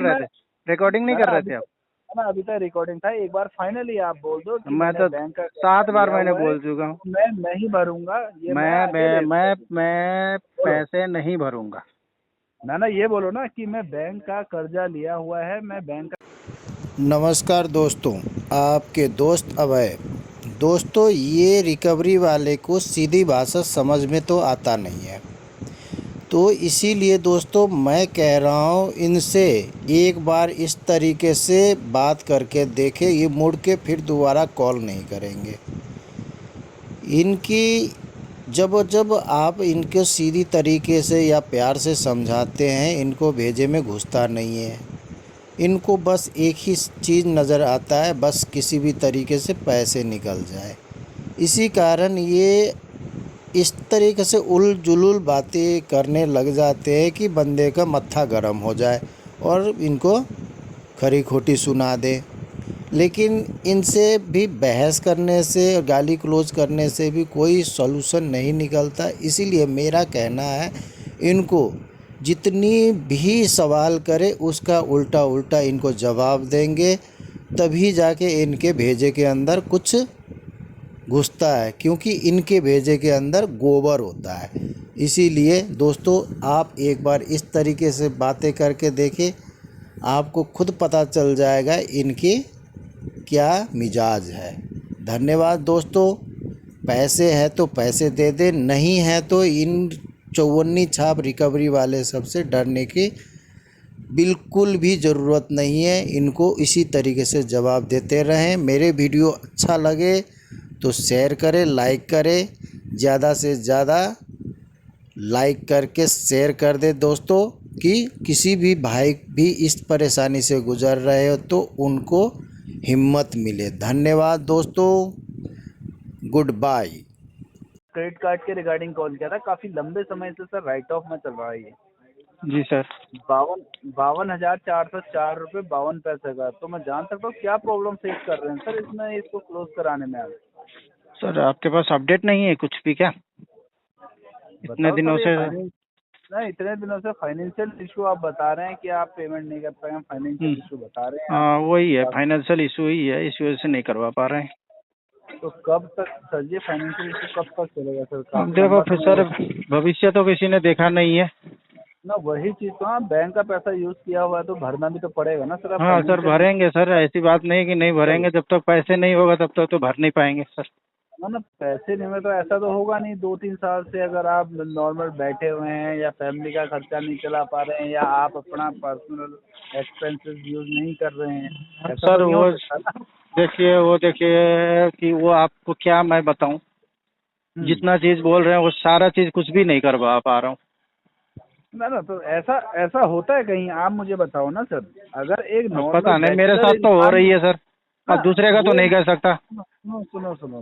रहे मैं थे, रिकॉर्डिंग नहीं ना कर रहे अभी थे तक आप? ना अभी तक रिकॉर्डिंग था। एक बार फाइनली आप बोल दो कि मैं मैंने तो बैंक का कर्जा 7 बार लिया मैंने हुआ है, बोल चुका हूँ। तो मैं नहीं भरूंगा। ये मैं मैं आके मैं रेज कर मैं दूँ। मैं बोलो पैसे नहीं भरूंगा। ना ये बोलो ना कि मैं बैंक का कर्जा लिया हुआ है, मैं बैंक का। नमस्कार दोस्तों, आपके दोस्त अभय। दोस्तों, ये रिकवरी वाले को सीधी भाषा समझ में तो आता नहीं है, तो इसीलिए दोस्तों मैं कह रहा हूँ इनसे एक बार इस तरीके से बात करके देखें। ये मुड़ के फिर दोबारा कॉल नहीं करेंगे। इनकी जब जब आप इनको सीधी तरीके से या प्यार से समझाते हैं, इनको भेजे में घुसता नहीं है। इनको बस एक ही चीज़ नज़र आता है, बस किसी भी तरीके से पैसे निकल जाए। इसी कारण ये इस तरीके से उल जुलूल बातें करने लग जाते हैं कि बंदे का मत्था गर्म हो जाए और इनको खरी खोटी सुना दे। लेकिन इनसे भी बहस करने से और गाली क्लोज करने से भी कोई सॉल्यूशन नहीं निकलता। इसीलिए मेरा कहना है, इनको जितनी भी सवाल करे उसका उल्टा उल्टा इनको जवाब देंगे, तभी जाके इनके भेजे के अंदर कुछ घुसता है, क्योंकि इनके भेजे के अंदर गोबर होता है। इसीलिए दोस्तों, आप एक बार इस तरीके से बातें करके देखें, आपको खुद पता चल जाएगा इनकी क्या मिजाज है। धन्यवाद दोस्तों। पैसे है तो पैसे दे दे, नहीं है तो इन चौवन्नी छाप रिकवरी वाले सबसे डरने की बिल्कुल भी ज़रूरत नहीं है। इनको इसी तरीके से जवाब देते रहें। मेरे वीडियो अच्छा लगे तो शेयर करें, लाइक करें, ज़्यादा से ज़्यादा लाइक करके शेयर कर दे दोस्तों, कि किसी भी भाई भी इस परेशानी से गुजर रहे हो तो उनको हिम्मत मिले। धन्यवाद दोस्तों, गुड बाय। क्रेडिट कार्ड के रिगार्डिंग कॉल किया था। काफी लंबे समय से सर राइट ऑफ में चल रहा है ये। जी सर। 52,404 रुपये 52 पैसे का। तो मैं जान सकता हूँ क्या प्रॉब्लम फेस कर रहे हैं सर इसमें, इसको क्लोज कराने में आप? सर आपके पास अपडेट नहीं है कुछ भी क्या? इतने बताओ दिनों सर। ये से। फाइनेंस ना इतने दिनों से फाइनेंशियल इशू आप बता रहे हैं कि आप पेमेंट नहीं कर पाए, फाइनेंशियल इशू बता रहे हैं आप। हाँ वही है, आप- फाइनेंशियल इशू ही है, इस वजह से नहीं करवा पा रहे हैं। तो कब तक सर ये फाइनेंशियल इशू कब तक चलेगा सर? अब काफी देखो लंबा फिर समय सर, हो भविष्य तो किसी ने देखा नहीं है। ना। वही चीज तो, हाँ बैंक का पैसा यूज किया हुआ है तो भरना भी तो पड़ेगा ना सर। आप हाँ सर फाइनेंशियल भरेंगे सर, ऐसी बात नहीं कि नहीं भरेंगे। जब तक पैसे नहीं होगा तब तक तो भर नहीं पाएंगे सर। ना पैसे नहीं में तो ऐसा तो होगा नहीं। 2-3 साल से अगर आप नॉर्मल बैठे हुए हैं या फैमिली का खर्चा नहीं चला पा रहे हैं या आप अपना पर्सनल एक्सपेंसेस यूज नहीं कर रहे हैं, ऐसा तो सर नहीं हो वो सकता ना। देखिए कि वो आपको क्या मैं बताऊं, हम्म। जितना चीज बोल रहे हैं वो सारा चीज कुछ भी नहीं करवा पा रहा हूँ। ना तो ऐसा ऐसा होता है कहीं? आप मुझे बताओ ना सर। अगर एक अब नॉर्मल पता नहीं, मेरे बैचलर साथ तो हो इंसान रही है सर। ना, अब दूसरे का तो वो नहीं कर सकता। सुनो सर।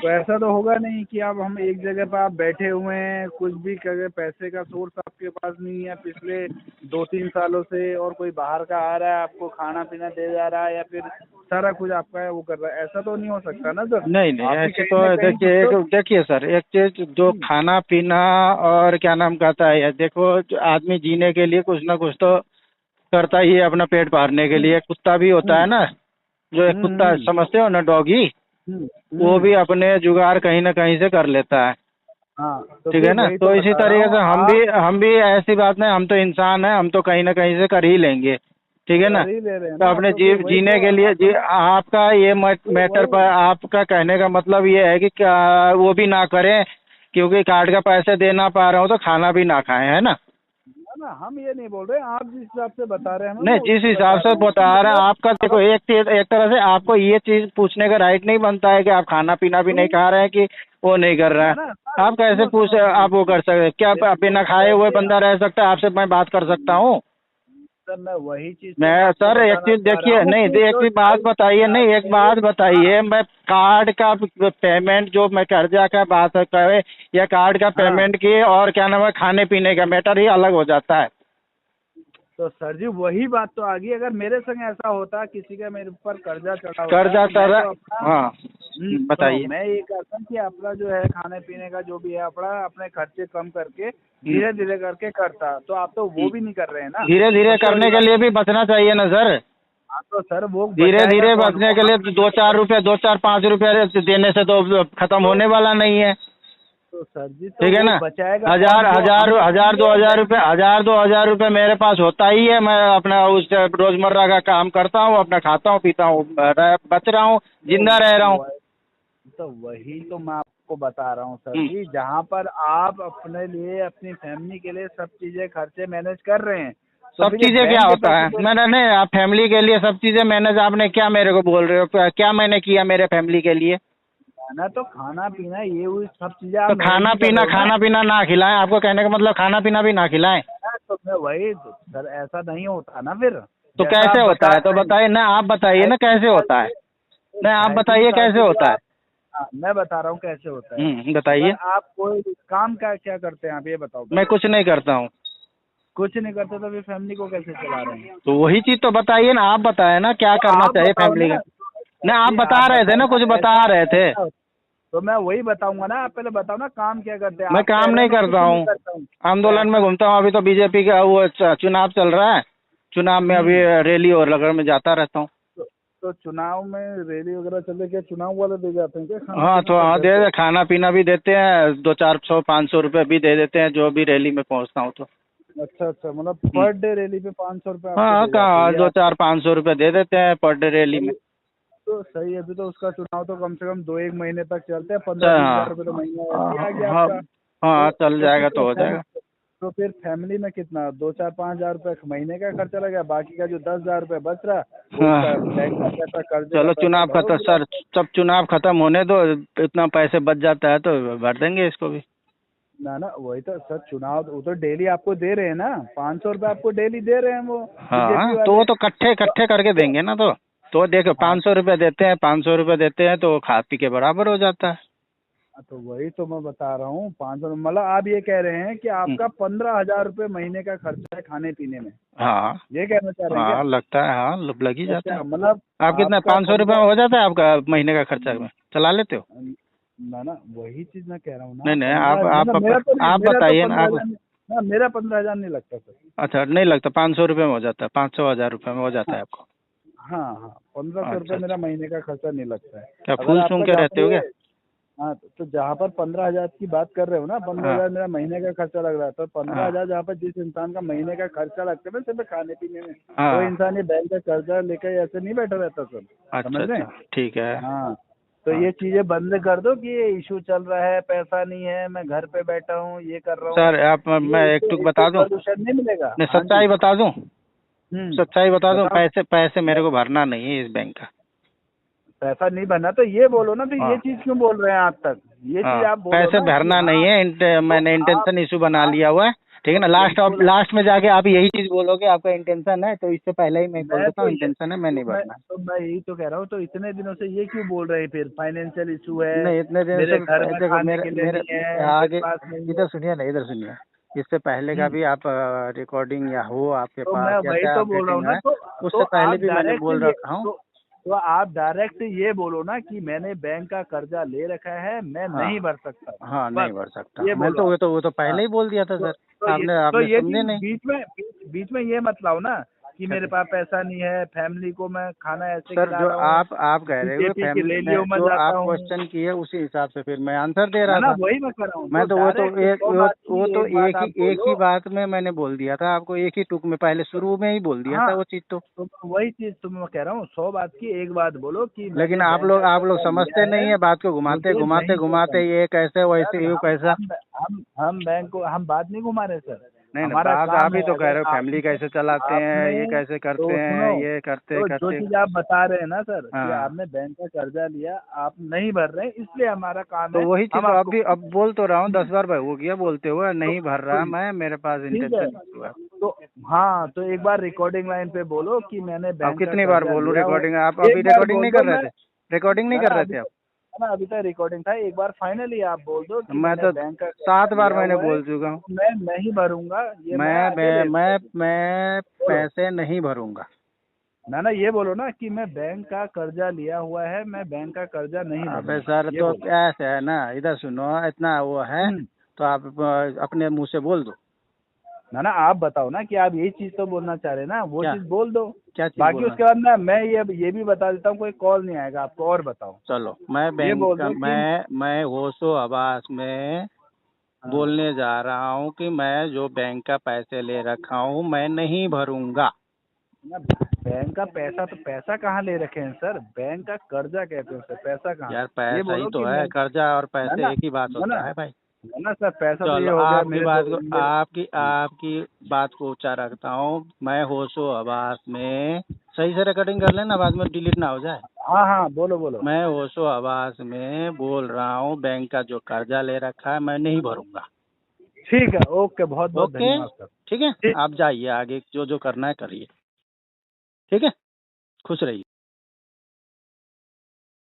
तो ऐसा तो होगा नहीं कि अब हम एक जगह पर आप बैठे हुए हैं, कुछ भी कर, पैसे का सोर्स आपके पास नहीं है पिछले 2-3 सालों से, और कोई बाहर का आ रहा है आपको खाना पीना दे जा रहा है या फिर सारा कुछ आपका वो कर रहा है। ऐसा तो नहीं हो सकता ना सर। नहीं नहीं, आपकी ऐसे कहीं तो ना कहीं कुछ तो। देखिए सर, एक चीज जो खाना पीना और क्या नाम कहता है, देखो जो आदमी जीने के लिए कुछ ना कुछ तो करता ही है अपना पेट भरने के लिए। कुत्ता भी होता है हम्म ना, जो एक हम्म कुत्ता हम्म समझते हो ना, डॉगी, हम्म वो हम्म। भी अपने जुगाड़ कहीं ना कहीं से कर लेता है। हाँ तो ठीक फिर है ना? वही तो तो इसी बता रहा तरीके हूँ। से आप हम भी ऐसी बात नहीं, हम तो इंसान हैं, हम तो कहीं ना कहीं से कर ही लेंगे। ठीक है ना? कर ही ले रहे हैं तो ना, अपने तो फिर वही जीने तो के लिए अपना। आपका ये मैटर पर आपका कहने का मतलब ये है कि वो भी ना करें, क्योंकि कार्ड का पैसे दे ना पा रहा हूँ तो खाना भी ना खाएं, है ना? ना हम ये नहीं बोल रहे हैं। आप जिस हिसाब से बता रहे हैं हमें, नहीं, मैं जिस उससे हिसाब बता से रहा हूँ कि बता रहे हैं मतलब आपका, देखो आप एक तरह से आपको ये चीज पूछने का राइट नहीं बनता है कि आप खाना पीना भी नहीं क्यों खा रहे हैं कि वो नहीं कर रहा ना है। ना सर, आप कैसे पूछ, सुनो आप वो कर सकते हैं क्या? बिना खाए हुए जैसे बंदा रह सकता है? आपसे मैं बात कर सकता हूँ? सर मैं वही चीज तो मैं मैं आपको सर एक बताना चीज चाह रहा देखिए, हूँ नहीं कि एक जो चीज बात ढाई बताइए, साल नहीं एक बात पहले। हाँ बताइए, मैं कार्ड का पेमेंट जो मैं कर्जा का बात करे या कार्ड का हाँ पेमेंट की और क्या नाम है खाने पीने का मैटर ही अलग हो जाता है। तो सर जी वही बात तो आ गई, अगर मेरे संग ऐसा होता, किसी का मेरे ऊपर कर्जा चढ़ा होता, कर्जा तो मैं चढ़ा, तो अपना हाँ बताइए। मैं ये कहता हूँ कि अपना जो है खाने पीने का जो भी है अपना अपने खर्चे कम करके धीरे धीरे करके करता, तो आप तो वो भी नहीं कर रहे हैं ना। धीरे धीरे सबसे बड़ी करने के बात, लिए भी बचना चाहिए ना सर। हाँ तो सर वो धीरे बचाएगा धीरे कौन? बचने के लिए 2-4 रुपए, 2-4-5 रुपए देने से तो खत्म होने वाला नहीं है। तो सर जी तो ठीक है वो ना। बचाएगा हजार कौन? जो हजार हम हजार दो ये हजार बैंक रुपये, 1000-2000 रुपये मेरे पास होता ही है। मैं अपना उस रोजमर्रा का काम करता हूँ, अपना खाता हूँ पीता हूँ, बच रहा हूँ, जिंदा रह रहा हूँ। तो वही तो मैं आपको बता रहा हूँ सर जी, जहाँ पर आप अपने लिए अपनी फैमिली के लिए सब चीजें खर्चे मैनेज कर रहे हैं, तो सब फिर ये चीजें क्या बैंक के होता है? पैसे मैंने नहीं, आप फैमिली के लिए सब चीजें मैनेज, आपने क्या मेरे को बोल रहे हो? क्या मैंने किया मेरे फैमिली के लिए? ना, तो खाना पीना ये हुई सब चीजें तो आप मैनेज ही कर रहे हो ना। खाना पीना ना खिलाएं? आपको कहने का मतलब खाना पीना भी ना खिलाएं? तो मैं वही तो, सर ऐसा नहीं होता ना फिर, तो जैसा कैसे आप होता बता है? तो रहे हैं। बताइए ना, आप बताइए ना कैसे होता है। नहीं, आप बताइए कैसे होता है। हाँ, मैं बता रहा हूँ कैसे होता है। बताइए। सर आप कोई काम का क्या करते हैं, आप ये बताओ मैं पहले। कुछ नहीं करता हूँ। कुछ नहीं करते तो फिर फैमिली को कैसे चला रहे हैं? तो वही चीज तो बताइए ना, आप बताए ना क्या तो करना आप चाहिए बताओ फैमिली का। ना। नहीं, आप जी, बता रहे थे ना, कुछ बताओ बता रहे थे। तो मैं वही बताऊंगा ना, आप पहले बताओ ना काम क्या करते हैं। मैं आप कह काम रहे नहीं हैं मैं कुछ करता नहीं हूँ, करता हूँ। आंदोलन में घूमता हूँ। अभी तो बीजेपी का वो चुनाव चल रहा है, चुनाव में अभी रैली और लगड़ में जाता रहता हूँ। तो चुनाव में रैली वगैरह चलते, क्या चुनाव वाले दे जाते हैं क्या खाना हाँ, पीना तो हाँ सब दे घर दे, पे? खाना पीना भी देते हैं, 200-400-500 रुपये भी दे देते हैं जो भी रैली में पहुँचता हूँ तो। अच्छा अच्छा, मतलब पर डे रैली पे 500 रुपये आपको हाँ, दे जाते हैं कहाँ ये आप? 200-400-500 रुपये दे देते हैं पर डे रैली में। तो सही है। अभी तो उसका चुनाव तो कम से कम 2-1 महीने तक चलते हैं, अच्छा, 15-20 हज़ार हाँ रुपये तो महीना हाँ ऐसे ही आ गया हाँ आपका। हाँ, चल तो फिर जाएगा तो हो जाएगा। तो फिर फैमिली में कितना 2-4-5 हज़ार रुपये महीने का खर्चा लगेगा, बाकी का जो 10 हज़ार रुपये बच रहा वो उसका बैंक का पैसा, कर्जे का चलो पैसा चुनाव भरो खत्म फिर सर, आप। जब चुनाव खत्म होने दो, इतना पैसे बच जाता है तो भर देंगे इसको भी। ना ना, वही तो सर, चुनाव वो तो डेली आपको दे रहे हैं ना, 500 रुपये आपको डेली दे रहे हैं वो बीजेपी हाँ, तो वाले। वो तो इकट्ठे इकट्ठे करके देंगे ना। तो देखो, हाँ 500 रुपये देते हैं, 500 रुपये देते हैं तो खा पी के बराबर हो जाता है। तो वही तो मैं बता रहा हूँ, 500 मतलब आप ये कह रहे हैं कि आपका 15 हज़ार रुपये महीने का खर्चा है खाने पीने में, हाँ ये कहना चाह रहे हैं क्या? हाँ, लगता है, हाँ लग ही जाता है। अच्छा, मतलब आप कितना, आपका 500 रुपये 15। में हो जाता है आपका महीने का खर्चा में? चला लेते हो? ना ना, वही चीज मैं कह रहा हूँ ना, नहीं नहीं, 15, मतलब मेरा तो नहीं, आप मेरा तो बताइए ना 15 आप। हज़ार ना, मेरा 15 हज़ार नहीं लगता सर। अच्छा, नहीं लगता? 500 रुपये में हो जाता है, 500-1000 रुपये में हो जाता हाँ है आपको? हाँ हाँ, 1500 रुपये अच्छा मेरा अच्छा, महीने का खर्चा नहीं लगता है। क्या अगर फूल सूंघ आपका के जहाँ रहते पर हो क्या? हाँ, तो जहाँ पर 15 हज़ार की बात कर रहे हो ना, 15 हज़ार हाँ मेरा महीने का खर्चा लग रहा है, तो पंद्रह हाँ हजार जहाँ पर जिस इंसान का महीने का खर्चा लगता है ना सिर्फ खाने पीने में, वो हाँ, इंसान ये बैंक का कर्जा लेकर ऐसे नहीं बैठा रहता सर, अच्छा समझ रहे अच्छा, हैं? ठीक है। हाँ, तो हाँ ये चीजें बंद कर दो कि ये इशू चल रहा है, पैसा नहीं है, मैं घर पे बैठा हूँ, ये कर रहा हूँ, सर, आप, मैं एक टुक इससे बता दूं? सोल्यूशन नहीं मिलेगा। नहीं, हाँ जी। सच्चाई बता दूं? सच्चाई बता दूं, बताओ। पैसे पैसे मेरे को भरना नहीं है इस बैंक का। पैसा नहीं भरना तो ये बोलो ना, फिर हाँ ये चीज क्यों बोल रहे हैं आज तक? ये चीज हाँ, आप बोलो पैसे ना कि भरना नहीं हाँ। है, तो मैंने आप इंटेंशन इशू बना आप लिया हुआ है। ठीक है ना। तो बिल्कुल लास्ट में जाके आप यही चीज बोलोगे आपका इंटेंशन है, तो इससे पहले ही मैं बोल मैं देता तो हूँ ये इंटेंशन है, मैं नहीं भरना। तो मैं यही तो कह रहा हूँ, तो इतने दिनों से ये क्यों बोल रहे हैं फिर फाइनेंशियल इशू है, नहीं, इतने दिन से मेरे घर में देखो, खाने मेरे के लिए मेरे नहीं है, मेरे आगे, पास नहीं है। इधर सुनिए ना, इधर सुनिए। इससे पहले का हम्म, भी आप रिकॉर्डिंग या हो आपके तो पास मैं या वही क्या तो बोल रहा हूँ अपडेटिंग ना, है, तो उससे पहले आप भी मैंने डायरेक्ट बोल ये रखा हूँ। तो आप डायरेक्ट ये बोलो ना कि मैंने बैंक का कर्जा ले रखा है, मैं हाँ नहीं भर सकता, हाँ, बस नहीं भर सकता। ये मैंने बोलो तो आप। वो तो हाँ, पहले ही बोल दिया था तो सर। ये आपने समझे चीज नहीं। बीच में ये मत लाओ ना कि मेरे अच्छा, पास पैसा नहीं है, फैमिली को मैं खाना ऐसे सर, खिला जो रहा हूँ, आप कह रहे हो बीजेपी की फैमिली में, रैलियों में जो जाता आप हूँ, क्वेश्चन किए उसी हिसाब से फिर मैं आंसर दे है रहा ना, था। वही मैं कर रहा हूँ। मैं तो तो डायरेक्ट 100 बात की एक बात आप एक ही बोलो। बात में मैंने बोल दिया था आपको, एक ही टुक में पहले शुरू में ही बोल दिया हाँ, था वो चीज तो। तो वही चीज तो मैं कह रहा हूँ, 100 बात की एक बात बोलो कि लेकिन मैंने बैंक का आप लोग कर्जा समझते लिया नहीं है, है बात को, घुमाते मुझे घुमाते नहीं घुमाते, चाहिए। ये कैसे सर वैसे, ये कैसा। हम बैंक को हम बात नहीं घुमा रहे सर, नहीं ना, हमारा बात आप काम ही है। तो कह अगर रहे हो फैमिली आपने कैसे चलाते हैं, आपने ये कैसे करते तो हैं, सुनो, ये करते तो जो करते। चीज आप बता रहे हैं ना सर कि हाँ, आपने बैंक का कर्जा लिया, आप नहीं भर रहे, इसलिए हमारा काम तो है, वही चीज हम तो आपको। अब बोल तो रहा हूँ, 10 बार हो गया बोलते हुए, तो, नहीं भर तो रहा मैं, मेरे पास ठीक है, इंटेंशन हुआ। तो हाँ, तो एक बार रिकॉर्डिंग लाइन पे बोलो कि मैंने अब बैंक का कितनी बार कर्जा बोलूं लिया हूँ। रिकॉर्डिंग? आप अभी एक बार रिकॉर्डिंग बोल नहीं दो। कर रहे मैं थे? रिकॉर्डिंग नहीं ना कर ना, रहे अभी थे आप? ना, अभी तक रिकॉर्डिंग था। एक बार फाइनली आप बोल दो कि मैं तो बैंक का 7 बार लिया मैंने हुआ है, बोल चुका हूँ। मैं नहीं भरूंगा, ये मैं आगे मैं ले मैं लूंगा। मैं बोलो पैसे नहीं भरूंगा। ना, ये बोलो ना कि मैं बैंक का कर्जा लिया हुआ है, मैं बैंक का कर्जा नहीं अबे भरूंगा, सर ये तो बोलो। ऐसे है ना, इधर सुनो, इतना वो है हम्म। तो आप अपने मुंह से बोल दो। ना आप बताओ ना कि आप यही चीज तो बोलना चाह रहे हैं ना, वो क्या चीज बोल दो। क्या चीज बाकी बोलना? उसके बाद ना मैं ये भी बता देता हूँ, कोई कॉल नहीं आएगा आपको। और बताओ, चलो, मैं ये बैंक बोल का दो कि मैं होशो आवास में हाँ, बोलने जा रहा हूँ कि मैं जो बैंक का पैसे ले रखा हूँ मैं नहीं भरूंगा। ना बैंक का पैसा, तो पैसा कहाँ ले रखे हैं सर? बैंक का कर्जा कहते हैं उसे, पैसा कहाँ? यार ये पैसा ही बोलो तो कि है, मैं कर्जा और ना पैसे ना एक ही बात ना होता है भाई। ना सर, पैसा तो ये चलो, हो गया आपकी मेरे बात दो को मेरे। आपकी बात को ऊंचा रखता हूँ। मैं होशो आवास में, सही से रिकॉर्डिंग कर लेना, बाद में डिलीट ना हो जाए। हाँ हाँ, बोलो बोलो। मैं होशो आवास में बोल रहा हूँ बैंक का जो कर्जा ले रखा है मैं नहीं भरूंगा। ठीक है, ओके, बहुत बहुत ओके, धन्यवाद सर। ठीक है, ठीक। आप जाइए आगे जो जो करना है करिए। ठीक है, खुश रहिए।